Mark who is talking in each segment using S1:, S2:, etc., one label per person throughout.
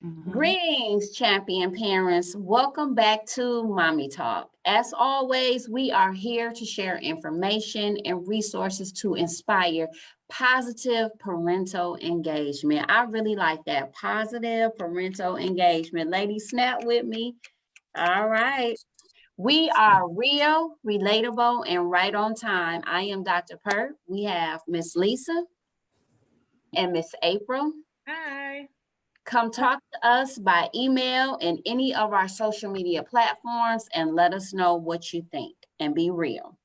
S1: Greetings, champion parents. Welcome back to Mommy Talk. As always, we are here to share information and resources to inspire positive parental engagement. I really like that, positive parental engagement. Ladies, snap with me. All right. We are real, relatable, and right on time. I am Dr. Pert. We have Miss Lisa and Miss April.
S2: Hi.
S1: Come talk to us by email and any of our social media platforms and let us know what you think and be real.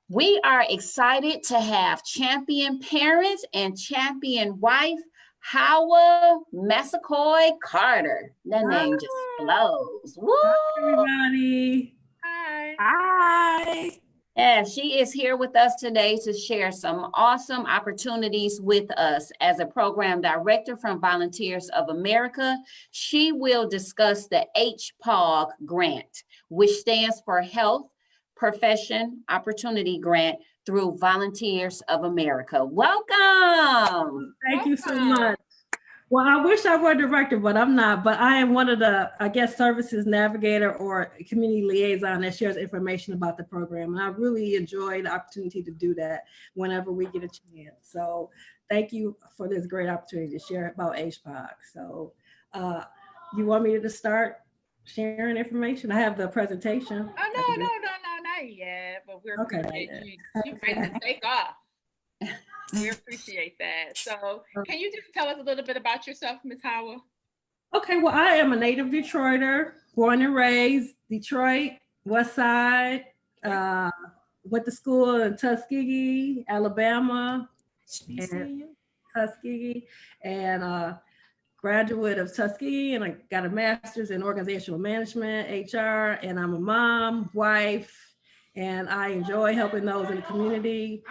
S1: We are excited to have champion parents and champion wife, Hawa Massaquoi Carter. That name just flows. Woo!
S3: Hi, everybody.
S2: Hi.
S4: Hi.
S1: Yeah, she is here with us today to share some awesome opportunities with us. As a program director from Volunteers of America, she will discuss the HPOG grant, which stands for Health Profession Opportunity Grant through Volunteers of America. Welcome.
S3: Thank you so much. Well, I wish I were a director, but I'm not. But I am one of the, I guess, services navigator or community liaison that shares information about the program. And I really enjoy the opportunity to do that whenever we get a chance. So thank you for this great opportunity to share about HPOC. So you want me to start sharing information? I have the presentation.
S2: Oh, no, not yet. But we're appreciate you ready to take off. We appreciate that. So can you just tell us a little bit about yourself, Ms. Hawa?
S3: Okay, well, I am a native Detroiter, born and raised Detroit, West Side, went to school in Tuskegee, Alabama, and Tuskegee, and graduate of Tuskegee, and I got a master's in organizational management, HR, and I'm a mom, wife, and I enjoy helping those in the community.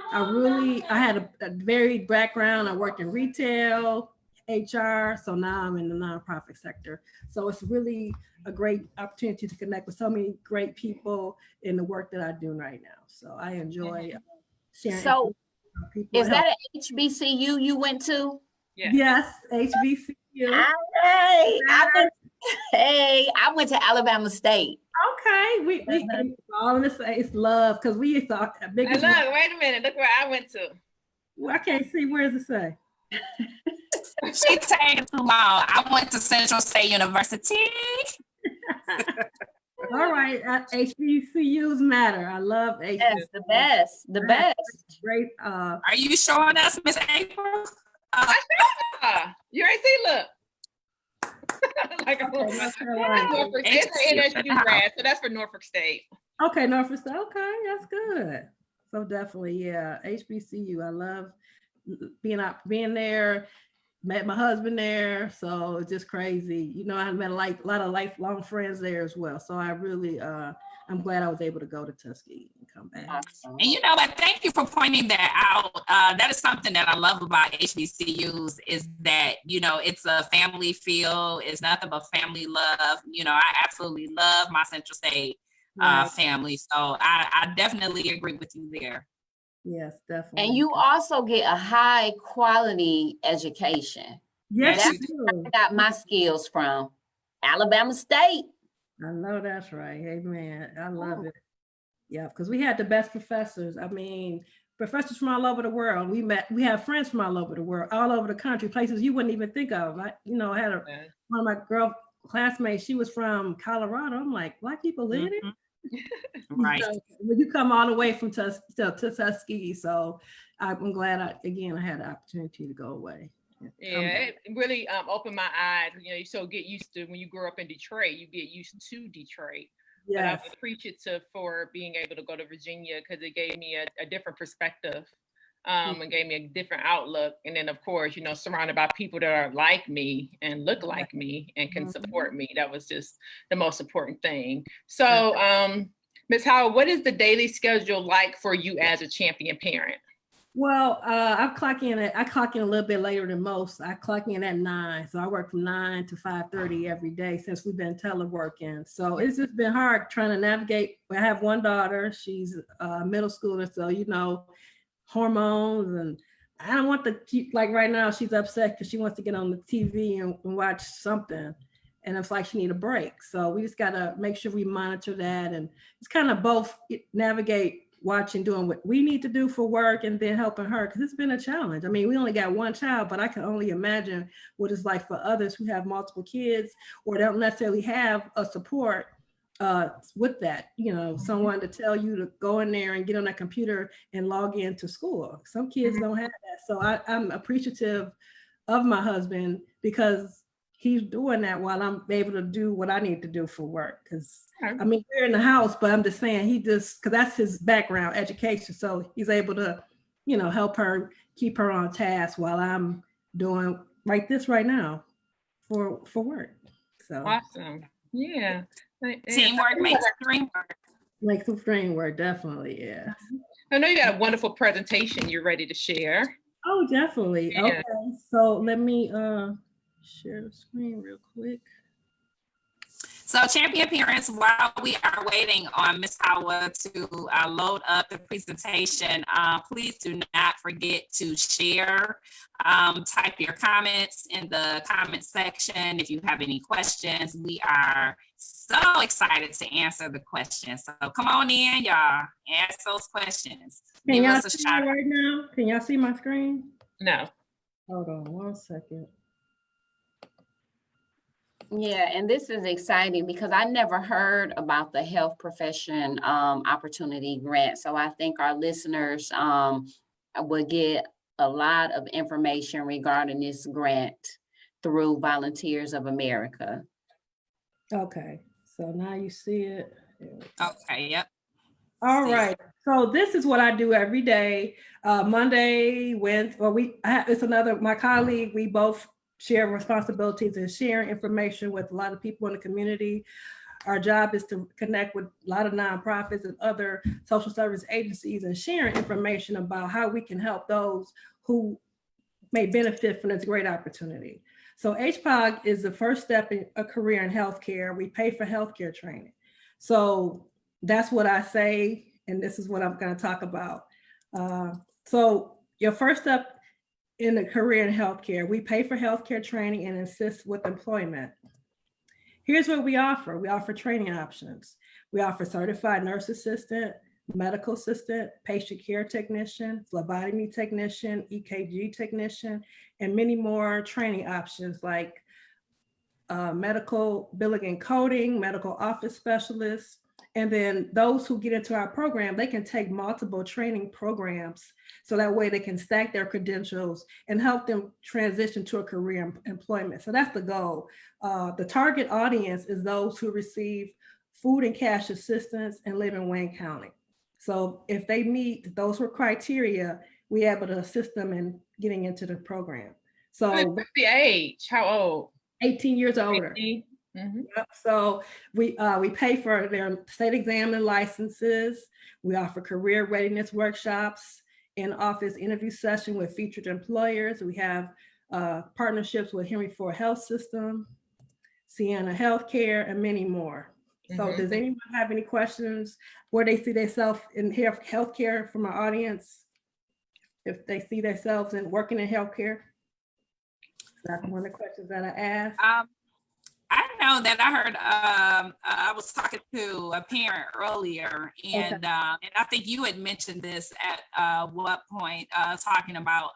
S3: I had a varied background. I worked in retail, HR, so now I'm in the nonprofit sector. So it's really a great opportunity to connect with so many great people in the work that I do right now. So I enjoy sharing.
S1: So is that an HBCU you went to?
S3: Yeah. Yes, HBCU.
S1: All right. I went to Alabama State.
S3: Okay, we all in this. It's love because we thought
S2: wait a minute, look where I went to.
S3: Well, I can't see. Where does it say?
S4: She taking too long. I went to Central State University.
S3: All right, HBCUs matter. I love HBCUs.
S1: Yes, the best.
S3: Great.
S4: Are you showing us, Miss April?
S2: You ain't see, look. Like it's an NSU grad, so that's for Norfolk State.
S3: Okay, Norfolk State. Okay, that's good. So definitely, yeah, HBCU. I love being there. Met my husband there, so it's just crazy. You know, I met a lot of lifelong friends there as well. So I really, I'm glad I was able to go to Tuskegee and come back.
S4: And you know what? Thank you for pointing that out. That is something that I love about HBCUs is that, you know, it's a family feel. It's nothing but family love. You know, I absolutely love my Central State family. So I definitely agree with you there.
S3: Yes, definitely.
S1: And you also get a high quality education.
S3: Yes,
S1: that's where I got my skills from. Alabama State.
S3: I know that's right. Amen. I love it. Yeah, because we had the best professors. I mean, professors from all over the world. We have friends from all over the world, all over the country, places you wouldn't even think of. I had one of my girl classmates, she was from Colorado. I'm like, Black people live there?
S4: Right.
S3: So, when you come all the way from Tuskegee, so I'm glad I had the opportunity to go away.
S2: Yeah, it really opened my eyes. You know, you so get used to when you grow up in Detroit, you get used to Detroit. Yes. But I'm appreciative for being able to go to Virginia because it gave me a different perspective. And gave me a different outlook. And then, of course, you know, surrounded by people that are like me and look like me and can support me. That was just the most important thing. So, Ms. Howard, what is the daily schedule like for you as a champion parent?
S3: Well, I clock in a little bit later than most. I clock in at 9. So I work from 9 to 5:30 every day since we've been teleworking. So it's just been hard trying to navigate. I have one daughter. She's a middle schooler. So, you know, hormones and I don't want to keep, like right now, she's upset because she wants to get on the TV and watch something. And it's like she need a break. So we just got to make sure we monitor that. And it's kind of both navigate watching, doing what we need to do for work and then helping her, because it's been a challenge. I mean, we only got one child, but I can only imagine what it's like for others who have multiple kids or don't necessarily have a support with that, you know, someone to tell you to go in there and get on that computer and log into school. Some kids don't have that. So I'm appreciative of my husband because he's doing that while I'm able to do what I need to do for work. Because I mean, we're in the house, but I'm just saying because that's his background, education. So he's able to, you know, help her, keep her on task while I'm doing this right now for work. So
S2: awesome. Yeah.
S4: Teamwork makes the dream work.
S3: Makes the dream work, definitely, yeah.
S2: I know you got a wonderful presentation you're ready to share.
S3: Oh, definitely.
S2: Yeah.
S3: Okay, so let me share the screen real quick.
S4: So champion parents, while we are waiting on Ms. Hawa to load up the presentation, please do not forget to share, type your comments in the comment section. If you have any questions, we are so excited to answer the questions. So come on in, y'all, ask those questions.
S3: Can y'all see me right now? Can y'all see my screen?
S2: No.
S3: Hold on 1 second.
S1: Yeah, and this is exciting because I never heard about the health profession opportunity grant. So I think our listeners will get a lot of information regarding this grant through Volunteers of America.
S3: Okay, so now you see it.
S4: Okay, yep.
S3: All right, so this is what I do every day. Monday, Wednesday, it's my colleague, we both share responsibilities and sharing information with a lot of people in the community. Our job is to connect with a lot of nonprofits and other social service agencies and sharing information about how we can help those who may benefit from this great opportunity. So HPOG is the first step in a career in healthcare. We pay for healthcare training. So that's what I say, and this is what I'm going to talk about. So your first step in a career in healthcare, we pay for healthcare training and assist with employment. Here's what we offer. We offer training options. We offer certified nurse assistant, medical assistant, patient care technician, phlebotomy technician, EKG technician, and many more training options like medical billing and coding, medical office specialists. And then those who get into our program, they can take multiple training programs so that way they can stack their credentials and help them transition to a career in employment. So that's the goal. The target audience is those who receive food and cash assistance and live in Wayne County. So if they meet those criteria, we're able to assist them in getting into the program. So
S2: what's the age? How old?
S3: 18 years or older.
S2: 18? Mm-hmm.
S3: Yep. So we pay for their state exam and licenses. We offer career readiness workshops, in-office interview session with featured employers. We have partnerships with Henry Ford Health System, Sienna Healthcare, and many more. So does anyone have any questions where they see themselves in healthcare from our audience? If they see themselves in working in healthcare? That's one of the questions that I asked.
S4: I know that I heard, I was talking to a parent earlier, and I think you had mentioned this at what point, talking about,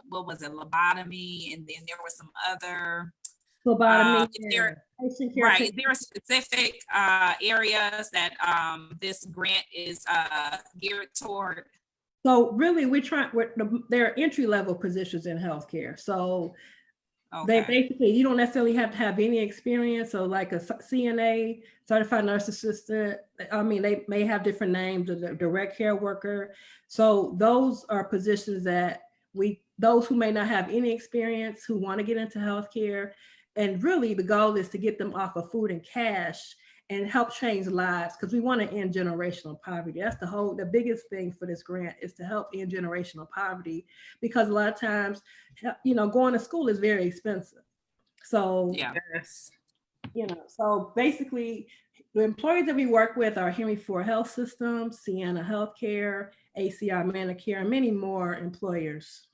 S4: what was it, lobotomy, and then there were some other,
S3: phlebotomy,
S4: patient care. Right, there are specific areas that this grant is geared toward. So
S3: really, there are entry-level positions in healthcare. So they basically, you don't necessarily have to have any experience. So like a CNA, certified nurse assistant, I mean, they may have different names, a direct care worker. So those are positions that those who may not have any experience, who want to get into healthcare. And really the goal is to get them off of food and cash and help change lives, because we want to end generational poverty. That's the biggest thing for this grant, is to help end generational poverty, because a lot of times, going to school is very expensive. So, so basically the employers that we work with are Henry Ford Health System, Sienna Healthcare, ACR Medicare, and many more employers.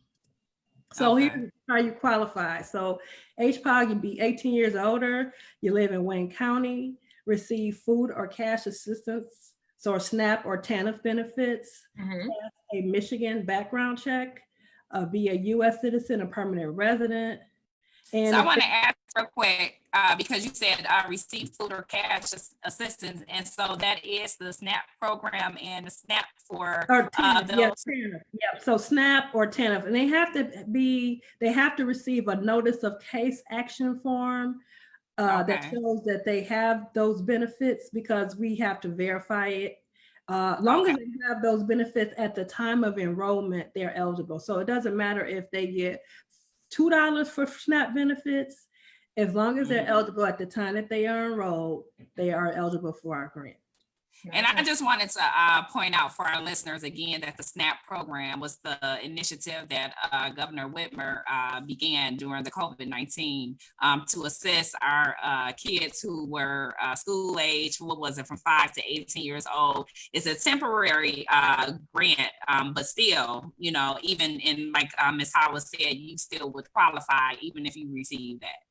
S3: So
S4: Okay.
S3: here's how you qualify. So HPOG, you be 18 years older, you live in Wayne County, receive food or cash assistance, so SNAP or TANF benefits,
S2: Mhm.
S3: a Michigan background check, be a US citizen, a permanent resident. And
S4: So I
S3: if
S4: want to ask real quick, because you said receive food or cash assistance, and so that is the SNAP program and the SNAP for
S3: or TANF, yeah,
S4: those.
S3: TANF, yeah. So SNAP or TANF, and they have to receive a notice of case action form that
S4: Okay.
S3: shows that they have those benefits, because we have to verify it. Long as they have those benefits at the time of enrollment, they're eligible. So it doesn't matter if they get $2 for SNAP benefits, as long as they're eligible at the time that they are enrolled, they are eligible for our grant.
S4: And I just wanted to point out for our listeners again that the SNAP program was the initiative that Governor Whitmer began during the COVID-19 to assist our kids who were school age, what was it, from 5 to 18 years old. It's a temporary grant, but still, you know, even in like Ms. Hawa said, you still would qualify even if you receive that.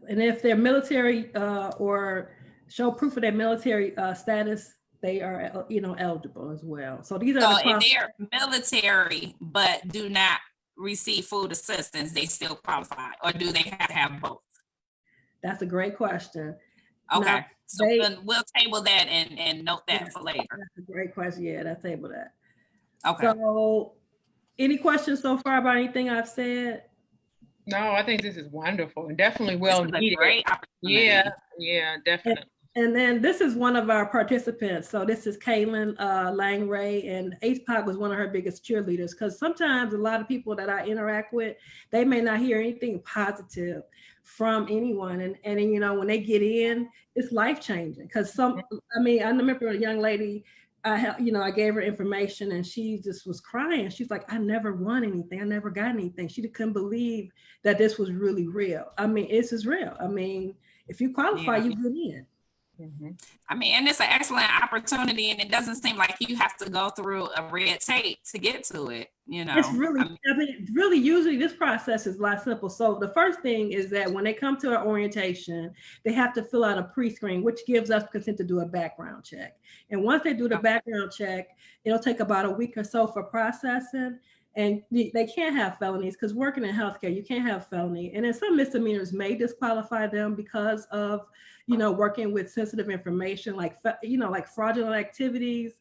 S3: And if they're military or show proof of their military status, they are, you know, eligible as well. So these are
S4: so if they're military but do not receive food assistance, they still qualify, or do they have to have both?
S3: That's a great question.
S4: Okay,
S3: Now,
S4: so then we'll table that and note that for later.
S3: That's a great question. Yeah, let's table that.
S4: Okay.
S3: So any questions so far about anything I've said?
S2: No, I think this is wonderful and definitely well needed.
S4: Great opportunity.
S2: Yeah, definitely.
S3: And then this is one of our participants. So this is Kaylin Langray, and HPOC was one of her biggest cheerleaders, because sometimes a lot of people that I interact with, they may not hear anything positive from anyone. And you know, when they get in, it's life-changing. Because I remember a young lady, I gave her information and she just was crying. She's like, I never won anything. I never got anything. She couldn't believe that this was really real. I mean, this is real. I mean, if you qualify, you get in.
S4: I mean, and it's an excellent opportunity, and it doesn't seem like you have to go through a red tape to get to it. You know,
S3: it's really usually this process is a lot simple. So the first thing is that when they come to our orientation, they have to fill out a pre-screen, which gives us consent to do a background check. And once they do the background check, it'll take about a week or so for processing. And they can't have felonies, because working in healthcare, you can't have felony. And then some misdemeanors may disqualify them because of, you know, working with sensitive information, like, you know, like fraudulent activities,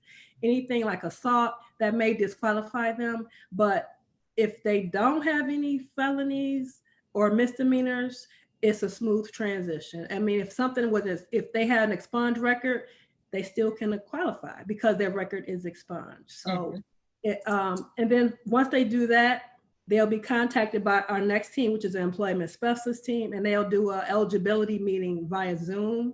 S3: anything like assault, that may disqualify them. But if they don't have any felonies or misdemeanors, it's a smooth transition. I mean, if they had an expunged record, they still can qualify because their record is expunged. So. And then once they do that, they'll be contacted by our next team, which is the employment specialist team, and they'll do an eligibility meeting via Zoom.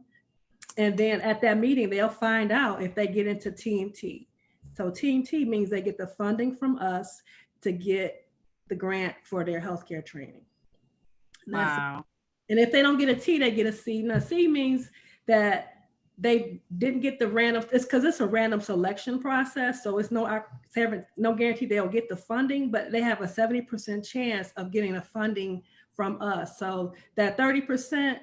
S3: And then at that meeting, they'll find out if they get into Team T. So Team T means they get the funding from us to get the grant for their healthcare training.
S4: Wow.
S3: And if they don't get a T, they get a C. Now, C means that they didn't get the random, it's because it's a random selection process. So it's no guarantee they'll get the funding, but they have a 70% chance of getting the funding from us. So that 30%,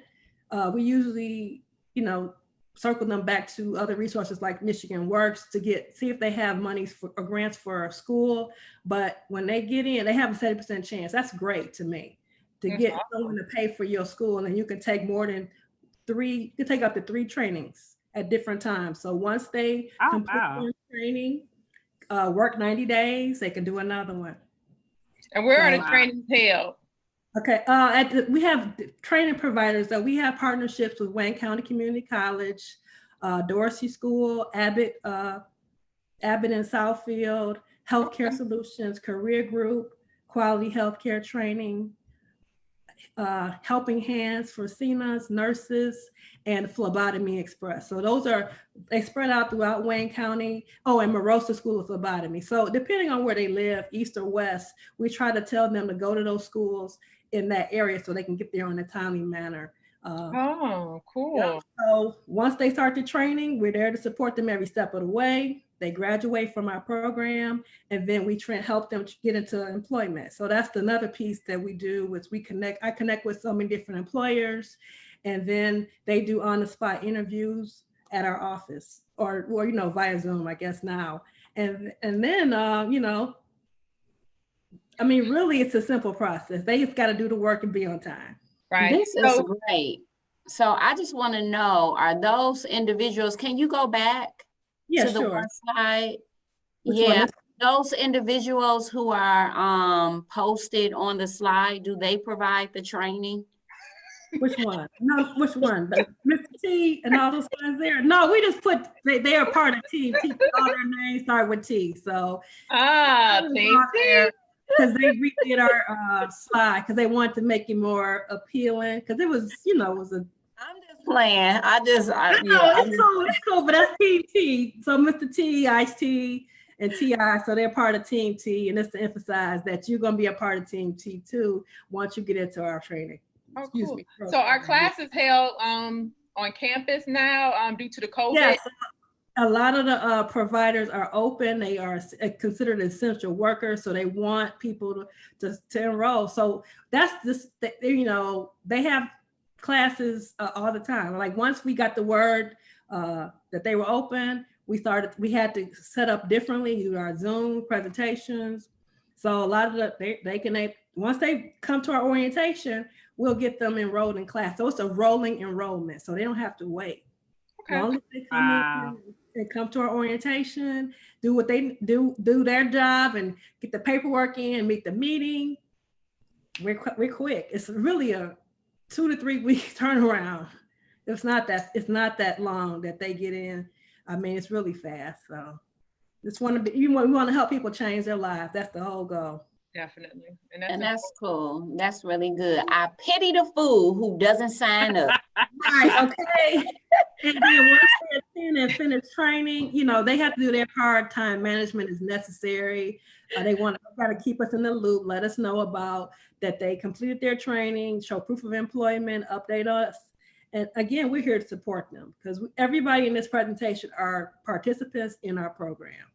S3: we usually, you know, circle them back to other resources like Michigan Works to see if they have monies or grants for school. But when they get in, they have a 70% chance. That's great to me, to get someone to pay for your school, and you can take you can take up to 3 trainings at different times. So once they complete their training, work 90 days, they can do another one.
S2: And where are the trainings held?
S3: Okay, we have training providers that we have partnerships with Wayne County Community College, Dorsey School, Abbott in Southfield, Healthcare Solutions, Career Group, Quality Healthcare Training, Helping Hands for CNAs, nurses, and Phlebotomy Express. So they spread out throughout Wayne County. Oh, and Marosa School of Phlebotomy. So depending on where they live, east or west, we try to tell them to go to those schools in that area so they can get there in a timely manner.
S2: Cool.
S3: Yeah. So once they start the training, we're there to support them every step of the way. they graduate from our program, and then we help them get into employment. So that's another piece that we do, is I connect with so many different employers, and then they do on-the-spot interviews at our office, or via Zoom, I guess now. And then, I mean, really, it's a simple process. They just got to do the work and be on time.
S2: Right.
S1: This is great. So I just want to know, are those individuals, can you go back to the one slide? Yeah, those individuals who are posted on the slide, do they provide the training?
S3: Which one? No, which one? Mr. T and all those guys there? No, we just put, they are part of Team T. All their names start with T. So
S2: Team T.
S3: Because they redid our slide because they wanted to make it more appealing. Because it was,
S1: I'm just playing.
S3: It's cool, but that's Team T. So Mr. T, Ice T, and TI, so they're part of Team T, and it's to emphasize that you're going to be a part of Team T too once you get into our training.
S2: Oh, cool. So our class is held on campus now due to the COVID?
S3: Yes. A lot of the providers are open. They are considered essential workers, so they want people to enroll. So that's just, they have classes all the time. Like once we got the word that they were open, we had to set up differently, do our Zoom presentations. So a lot of once they come to our orientation, we'll get them enrolled in class. So it's a rolling enrollment, so they don't have to wait.
S2: Okay.
S3: As long as they come in and come to our orientation, do what they do their job and get the paperwork in, meet the meeting, we're quick. It's really a 2 to 3 week turnaround. It's not that long that they get in. I mean, it's really fast. So we want to help people change their lives. That's the whole goal.
S2: Definitely.
S1: And that's cool. That's really good. I pity the fool who doesn't sign up.
S3: Right, okay. And then once they attend and finish training, they have to do their part. Time management is necessary. They want to try to keep us in the loop, let us know about that they completed their training, show proof of employment, update us. And again, we're here to support them because everybody in this presentation are participants in our program.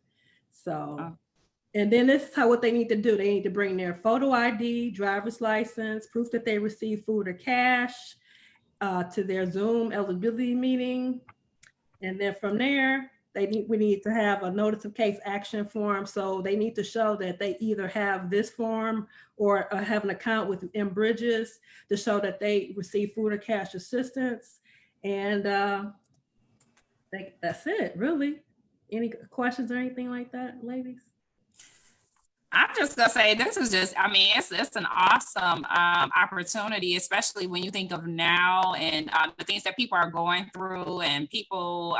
S3: So, and then this is what they need to do. They need to bring their photo ID, driver's license, proof that they received food or cash to their Zoom eligibility meeting. And then from there, we need to have a notice of case action form. So they need to show that they either have this form or have an account with Bridges to show that they receive food or cash assistance. And that's it, really. Any questions or anything like that, ladies?
S4: I'm just gonna say this is just, I mean, it's an awesome opportunity, especially when you think of now and the things that people are going through and people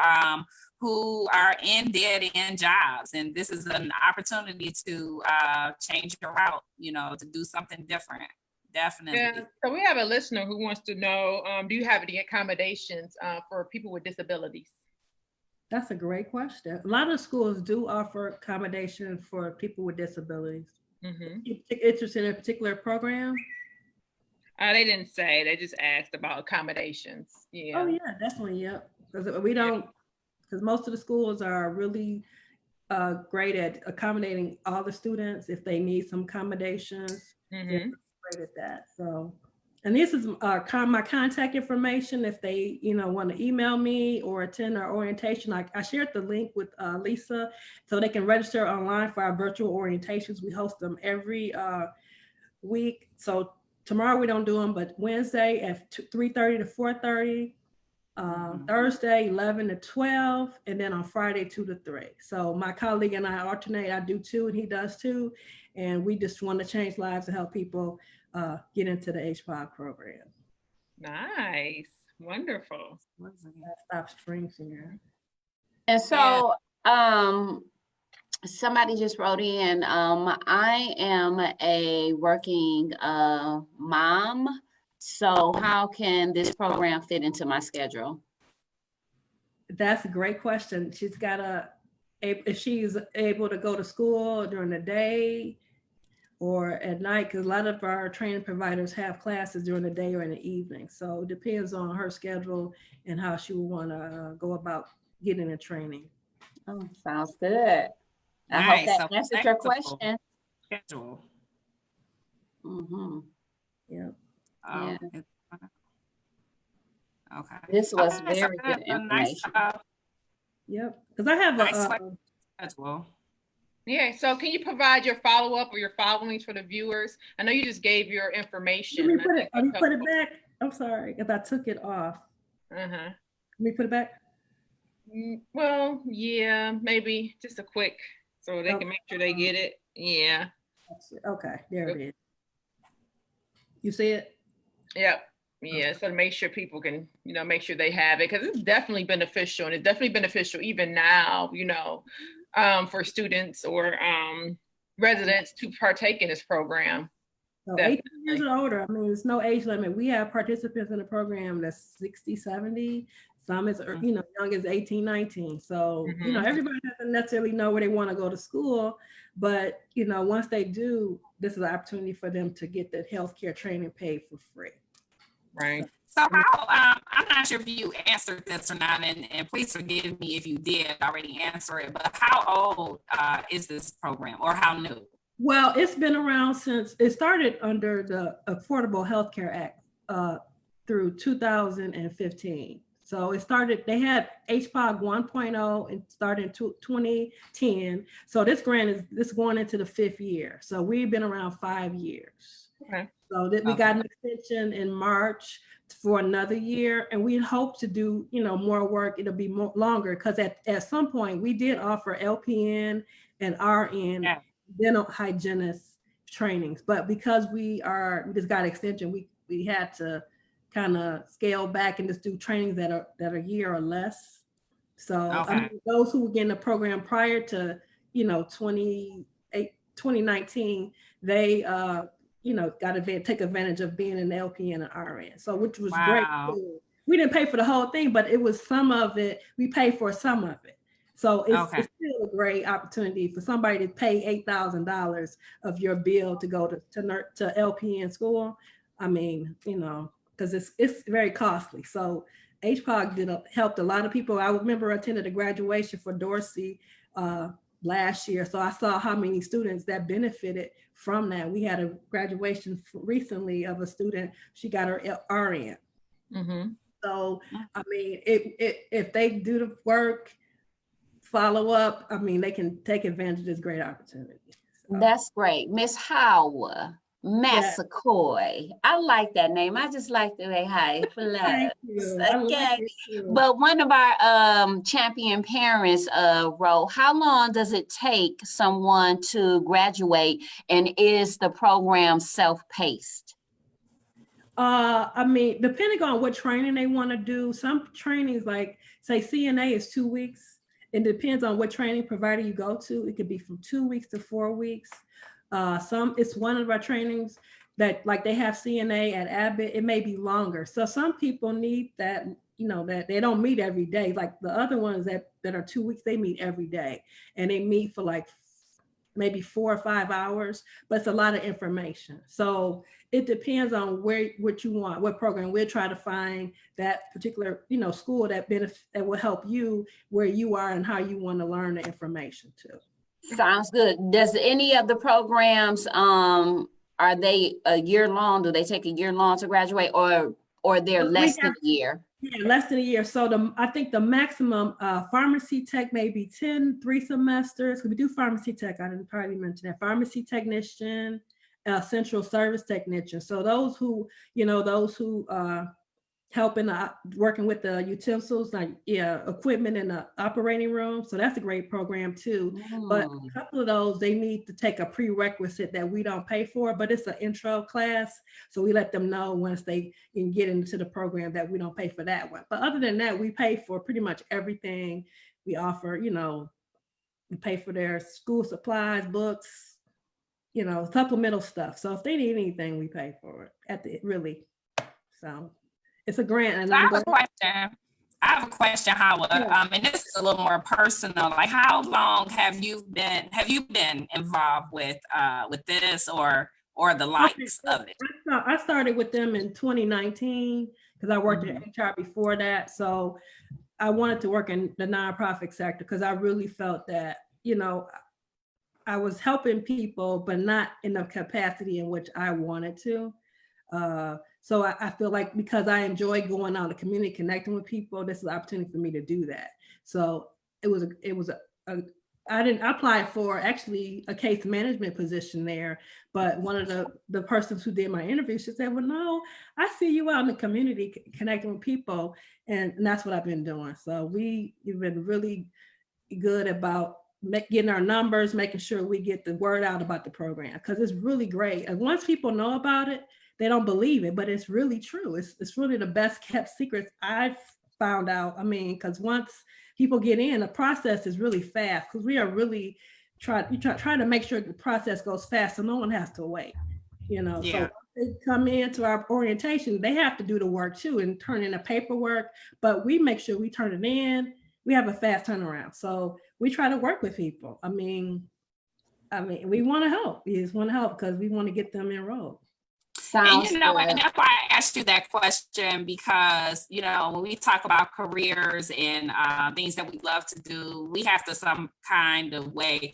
S4: who are in dead-end jobs. And this is an opportunity to change your route, to do something different. Definitely.
S2: Yeah. So we have a listener who wants to know, do you have any accommodations for people with disabilities?
S3: That's a great question. A lot of schools do offer accommodation for people with disabilities. Mm-hmm. Interested in a particular program?
S2: They didn't say. They just asked about accommodations. Yeah.
S3: Oh yeah, definitely. Yep. Because we don't. Because most of the schools are really great at accommodating all the students if they need some accommodations. Mm-hmm. They're great at that. So. And this is my contact information. If they, want to email me or attend our orientation, I shared the link with Lisa so they can register online for our virtual orientations. We host them every week. So tomorrow we don't do them, but Wednesday at 3:30 to 4:30, Thursday 11 to 12, and then on Friday 2 to 3. So my colleague and I alternate. I do 2 and he does 2. And we just want to change lives and help people get into the HPOG program.
S2: Nice. Wonderful.
S3: Stop strings here.
S1: And so somebody just wrote in, I am a working mom. So how can this program fit into my schedule?
S3: That's a great question. She's got if she's able to go to school during the day or at night, because a lot of our training providers have classes during the day or in the evening. So it depends on her schedule and how she will want to go about getting the training.
S1: Oh, sounds good. I hope
S4: Nice.
S1: that
S4: So
S1: answered your
S4: flexible
S1: question.
S4: schedule.
S1: Mm-hmm.
S3: Yeah.
S1: Yeah.
S4: Okay.
S1: This was
S4: Okay, so
S1: very
S4: that's
S1: good
S4: a nice,
S1: information.
S3: Yep. Because I have
S4: nice
S3: a
S4: schedule.
S2: Yeah, so can you provide your follow-up or your followings for the viewers? I know you just gave your information.
S3: let me put it back. I'm sorry if I took it off.
S2: Uh-huh.
S3: Let me put it back.
S2: Well, yeah, maybe just a quick, so they
S3: Okay.
S2: can make sure they get it. Yeah.
S3: Okay, there it is. You see it?
S2: Yep. Yeah. So to make sure people can, make sure they have it, because it's definitely beneficial, and it's definitely beneficial even now, for students or residents to partake in this program.
S3: So 18 years or older, I mean, there's no age limit. We have participants in the program that's 60, 70. Some is, young as 18, 19. So, everybody doesn't necessarily know where they want to go to school, but, once they do, this is an opportunity for them to get the healthcare training paid for free.
S2: Right.
S4: So how, I'm not sure if you answered this or not, and please forgive me if you did already answer it, but how old is this program, or how new?
S3: Well, it's been around since it started under the Affordable Health Care Act through 2015. So it started, they had HPOG 1.0 and started in 2010. So this grant is going into the 5th year. So we've been around 5 years.
S2: Okay.
S3: So that we got an extension in March for another year, and we hope to do, more work. It'll be more longer, because at some point we did offer LPN and RN dental hygienist trainings, but because we just got extension, we had to kind of scale back and just do trainings that are a year or less. So I mean, those who were getting the program prior to 2019, they got to take advantage of being an LPN and RN. So which was great too. We didn't pay for the whole thing, but it was some of it. We paid for some of it. So it's still a great opportunity for somebody to pay $8,000 of your bill to go to LPN school. I mean, because it's very costly. So HPOG helped a lot of people. I remember I attended a graduation for Dorsey last year. So I saw how many students that benefited from that. We had a graduation recently of a student. She got her RN.
S2: Mm-hmm.
S3: So, I mean, if they do the work, follow up, I mean, they can take advantage of this great opportunity. So.
S1: That's great. Miss Hawa Massaquoi. I like that name. I just like the way how it flows.
S3: Thank you.
S1: Okay. But one of our champion parents wrote, how long does it take someone to graduate, and is the program self-paced?
S3: I mean, depending on what training they want to do, some trainings, like say CNA is 2 weeks. It depends on what training provider you go to. It could be from 2 weeks to 4 weeks. It's one of our trainings that, like, they have CNA at Abbott, it may be longer. So some people need that, that they don't meet every day. Like the other ones that are 2 weeks, they meet every day, and they meet for like maybe 4 or 5 hours, but it's a lot of information. So it depends on what you want, what program. We'll try to find that particular, school that will help you where you are and how you want to learn the information too.
S1: Sounds good. Does any of the programs, are they a year long? Do they take a year long to graduate, or they're less than a year?
S3: Yeah, less than a year. So I think the maximum pharmacy tech may be 3 semesters. We do pharmacy tech. I didn't probably mention that. Pharmacy technician, central service technician. So those who helping working with the utensils, like equipment in the operating room. So that's a great program too. But a couple of those, they need to take a prerequisite that we don't pay for, but it's an intro class. So we let them know once they can get into the program that we don't pay for that one. But other than that, we pay for pretty much everything we offer. We pay for their school supplies, books, supplemental stuff. So if they need anything, we pay for it so. It's a grant. And
S4: so I have a question, Hawa, and this is a little more personal. Like, how long have you been involved with this or the likes of it?
S3: I started with them in 2019 because I worked in HR before that. So I wanted to work in the nonprofit sector because I really felt that, you know, I was helping people, but not in the capacity in which I wanted to. So I feel like because I enjoy going out in the community, connecting with people, this is an opportunity for me to do that. So I didn't apply for actually a case management position there, but one of the persons who did my interview, she said, well, no, I see you out in the community connecting with people. And that's what I've been doing. So we've been really good about getting our numbers, making sure we get the word out about the program, because it's really great. And once people know about it, they don't believe it, but it's really true. It's really the best kept secrets I've found out. I mean, because once people get in, the process is really fast, because we are really trying to make sure the process goes fast so no one has to wait, you know.
S4: Yeah.
S3: So they come into our orientation, they have to do the work too and turn in the paperwork, but we make sure we turn it in. We have a fast turnaround. So we try to work with people. I mean, we want to help. We just want to help because we want to get them enrolled.
S1: Sounds
S4: And you know what,
S1: good.
S4: and that's why I asked you that question, because you know, when we talk about careers and things that we love to do, we have to some kind of way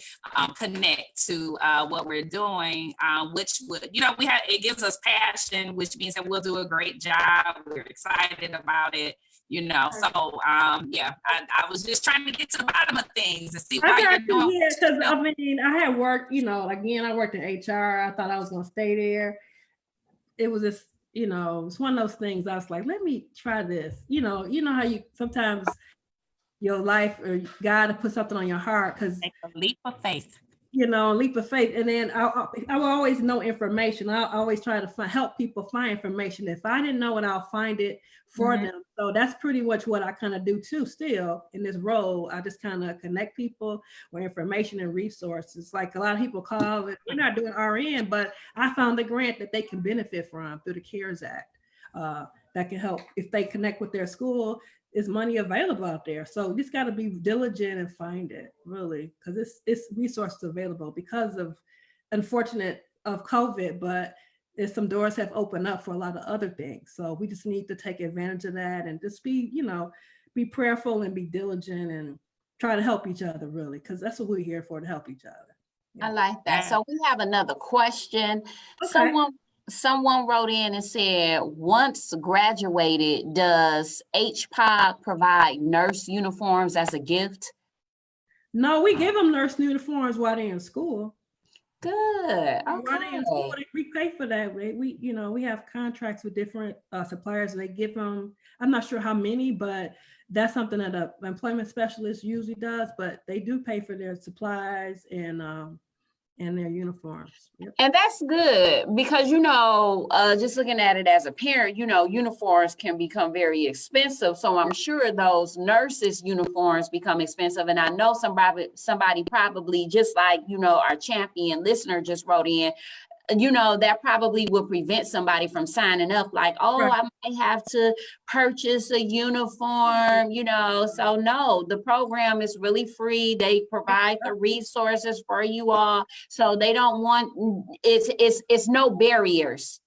S4: connect to what we're doing, which would, you know, it gives us passion, which means that we'll do a great job. We're excited about it, you know. So yeah, I was just trying to get to the bottom of things and see why you're doing.
S3: Yeah, because I mean, I had worked, you know, again, I worked in HR. I thought I was going to stay there. It was just, you know, it's one of those things. I was like, let me try this. You know how you sometimes your life or God put something on your heart because
S4: Take a leap of faith.
S3: You know, leap of faith. And then I will always know information. I always try to help people find information. If I didn't know it, I'll find it for them. So that's pretty much what I kind of do too. Still in this role, I just kind of connect people with information and resources. Like a lot of people call it, we're not doing RN, but I found the grant that they can benefit from through the CARES Act that can help if they connect with their school. Is money available out there? So you just got to be diligent and find it, really, because it's resources available because of unfortunate of COVID, but there's some doors have opened up for a lot of other things. So we just need to take advantage of that and just be, you know, be prayerful and be diligent and try to help each other, really, because that's what we're here for, to help each other.
S1: Yeah. I like that. So we have another question.
S3: Okay.
S1: Someone wrote in and said, once graduated, does HPOG provide nurse uniforms as a gift?
S3: No, we give them nurse uniforms while they're in school.
S1: Good.
S3: While they're in school, we pay for that. We you know, we have contracts with different suppliers. They give them, I'm not sure how many, but that's something that an employment specialist usually does, but they do pay for their supplies and their uniforms. Yep.
S1: And that's good because, you know, just looking at it as a parent, you know, uniforms can become very expensive. So I'm sure those nurses' uniforms become expensive. And I know somebody probably, just like, you know, our champion listener just wrote in, you know, that probably would prevent somebody from signing up like, oh, right. I might have to purchase a uniform, you know. So no, the program is really free. They provide the resources for you all. So they don't want, it's no barriers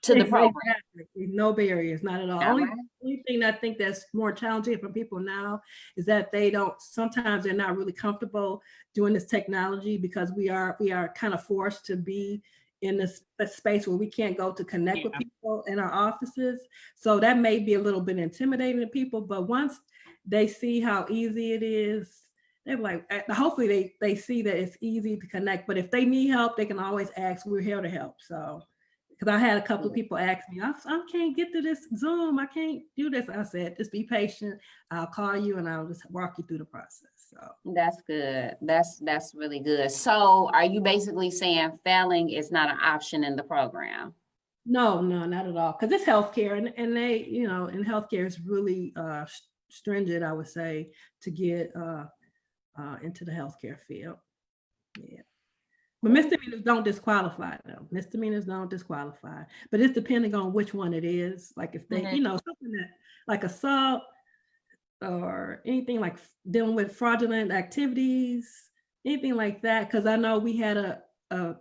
S1: to the program.
S3: Exactly. No barriers, not at all. Only thing I think that's more challenging for people now is that sometimes they're not really comfortable doing this technology because we are kind of forced to be in this space where we can't go to connect with people in our offices. So that may be a little bit intimidating to people, but once they see how easy it is, they're like, hopefully they see that it's easy to connect, but if they need help, they can always ask, we're here to help. So, because I had a couple of people ask me, I can't get to this Zoom, I can't do this. I said, just be patient. I'll call you and I'll just walk you through the process. So
S1: that's good. That's really good. So are you basically saying failing is not an option in the program?
S3: No, not at all. Because it's healthcare, and they, you know, in healthcare is really stringent, I would say, to get into the healthcare field. Yeah. But misdemeanors don't disqualify though. Misdemeanors don't disqualify, but it's depending on which one it is. Like if they, you know, something that like assault or anything like dealing with fraudulent activities, anything like that. Because I know we had a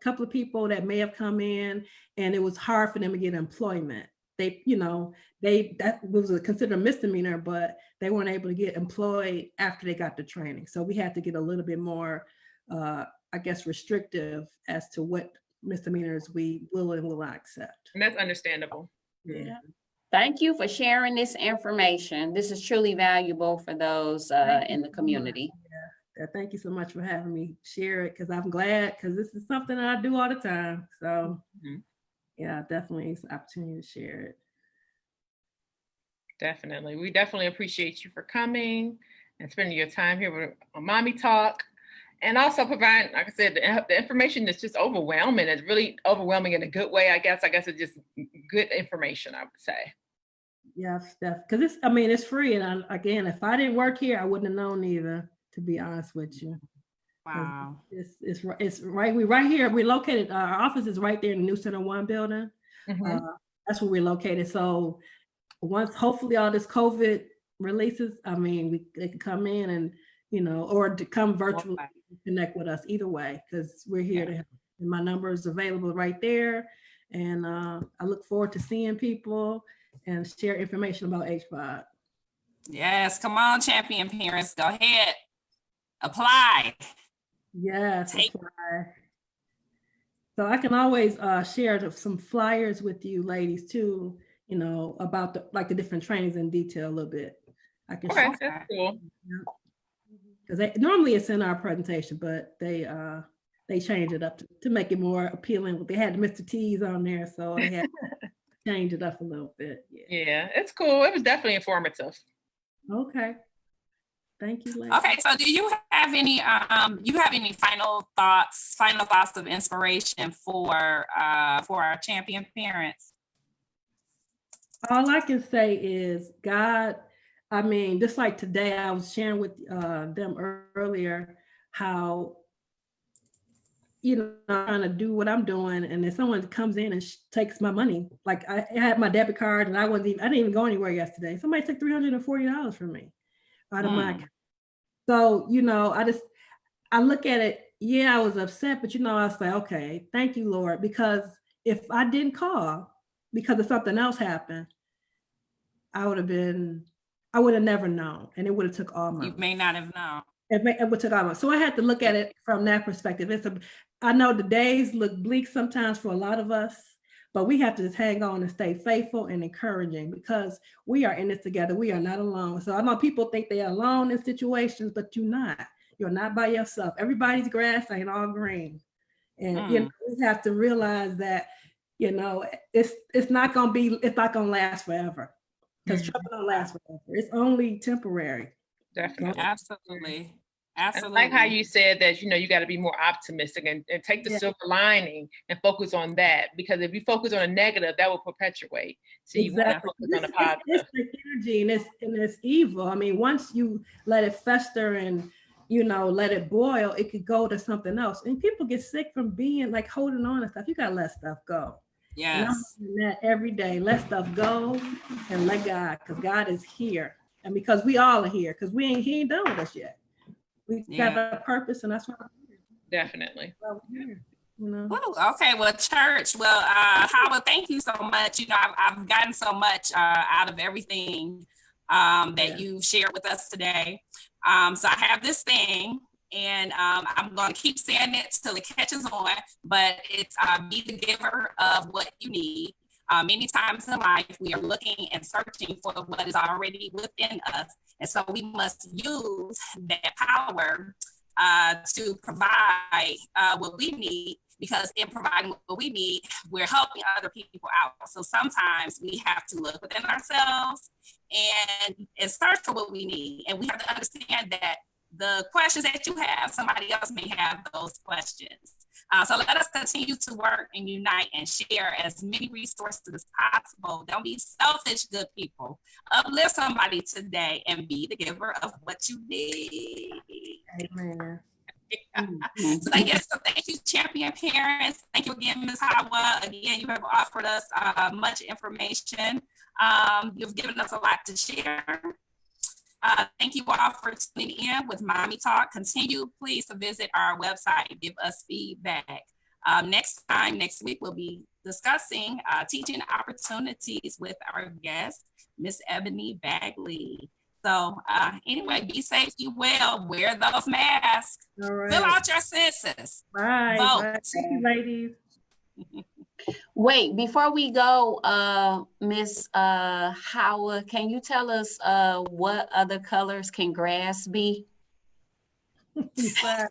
S3: couple of people that may have come in and it was hard for them to get employment. they, that was considered a misdemeanor, but they weren't able to get employed after they got the training. So we had to get a little bit more, I guess, restrictive as to what misdemeanors we will and will not accept.
S2: And that's understandable.
S3: Yeah.
S1: Thank you for sharing this information. This is truly valuable for those in the community.
S3: Yeah. Thank you so much for having me share it, because I'm glad, because this is something that I do all the time. So yeah, definitely it's an opportunity to share it.
S2: Definitely. We definitely appreciate you for coming and spending your time here with Mommie Talk. And also providing, like I said, the information that's just overwhelming. It's really overwhelming in a good way, I guess. It's just good information, I would say.
S3: Yeah, Steph, because it's free. And again, if I didn't work here, I wouldn't have known either, to be honest with you.
S4: Wow.
S3: It's right. We're right here. We're located. Our office is right there in the New Center 1 building. That's where we're located. So once, hopefully, all this COVID releases, they can come in and, or to come virtually connect with us either way, because we're here to help. And my number is available right there. And I look forward to seeing people and share information about HPOG.
S4: Yes, come on, champion parents, go ahead, apply.
S3: Yes, apply. So I can always share some flyers with you ladies too, about the different trainings in detail a little bit. I can share.
S2: That's cool.
S3: Because normally it's in our presentation, but they changed it up to make it more appealing. They had Mr. T's on there, so they had to change it up a little bit.
S2: Yeah, it's cool. It was definitely informative.
S3: Okay. Thank you, ladies.
S4: Okay, so do you have any final thoughts of inspiration for our champion parents?
S3: All I can say is God, just like today, I was sharing with them earlier how, I'm trying to do what I'm doing, and if someone comes in and takes my money, like I had my debit card and I didn't even go anywhere yesterday. Somebody took $340 from me out of my account. So, I look at it, I was upset, but I was like, okay, thank you, Lord, because if I didn't call because of something else happened, I would have never known, and it would have took all my.
S4: You may not have known.
S3: It would took all my. So I had to look at it from that perspective. I know the days look bleak sometimes for a lot of us, but we have to just hang on and stay faithful and encouraging, because we are in this together. We are not alone. So I know people think they are alone in situations, but you're not. You're not by yourself. Everybody's grass ain't all green. And we have to realize that, it's not gonna last forever. Because trouble don't last forever. It's only temporary.
S2: Definitely.
S4: Absolutely.
S2: Absolutely. I like how you said that, you got to be more optimistic and take the silver lining and focus on that, because if you focus on a negative, that will perpetuate. So you want to focus on the positive.
S3: It's the energy and it's evil. Once you let it fester and, let it boil, it could go to something else. And people get sick from being holding on and stuff. You got to let stuff go.
S4: Yes.
S3: And I'm doing that every day. Let stuff go and let God, because God is here. And because we all are here, because he ain't done with us yet. We got a purpose, and that's why we're here.
S2: Definitely.
S4: Okay, well, church, Hawa, thank you so much. I've gotten so much out of everything that you shared with us today. So I have this thing, and I'm going to keep saying it till it catches on, but it's be the giver of what you need. Many times in life, we are looking and searching for what is already within us. And so we must use that power to provide what we need, because in providing what we need, we're helping other people out. So sometimes we have to look within ourselves and search for what we need. And we have to understand that the questions that you have, somebody else may have those questions. So let us continue to work and unite and share as many resources as possible. Don't be selfish, good people. Uplift somebody today and be the giver of what you need.
S3: Amen.
S4: So thank you, champion parents. Thank you again, Ms. Hawa. Again, you have offered us much information. You've given us a lot to share. Thank you all for tuning in with Mommie Talk. Continue, please, to visit our website, give us feedback. Next week, we'll be discussing teaching opportunities with our guest, Miss Ebony Bagley. So anyway, be safe, you well, wear those masks,
S3: All right.
S4: fill out your census,
S3: Bye.
S4: vote.
S3: Bye. Thank you, ladies.
S1: Wait, before we go, Miss Hawa, can you tell us what other colors can grass be?
S3: Bye.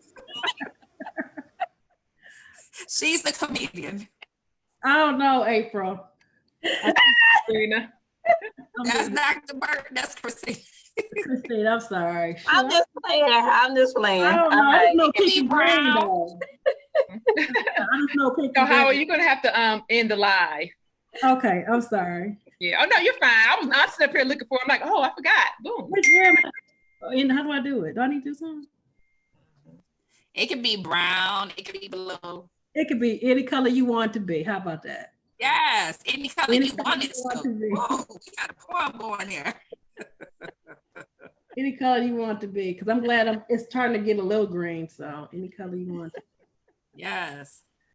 S4: She's the comedian.
S3: I don't know, April.
S2: Serena.
S4: That's Dr. Burke. That's Christine.
S3: Christine, I'm sorry.
S1: I'm just playing. I'm just playing.
S3: I don't know. I just know
S4: It can be
S3: Pinky Green,
S4: brown.
S3: though. I just know Pinky
S2: So Howard,
S3: Green.
S2: you're gonna have to end the live.
S3: Okay, I'm sorry.
S2: Yeah. Oh no, you're fine. I'm sitting up here looking for. I'm like, oh, I forgot. Boom.
S3: Where am I? And how do I do it? Do I need to do something?
S4: It could be brown. It could be blue.
S3: It could be any color you want it to be. How about that?
S4: Yes, any color
S3: Any
S4: you
S3: color
S4: want
S3: you
S4: it
S3: want
S4: to.
S3: to be.
S4: Whoa, we got a poem going here.
S3: Any color you want it to be, because I'm glad it's starting to get a little green. So any color you want.
S4: Yes.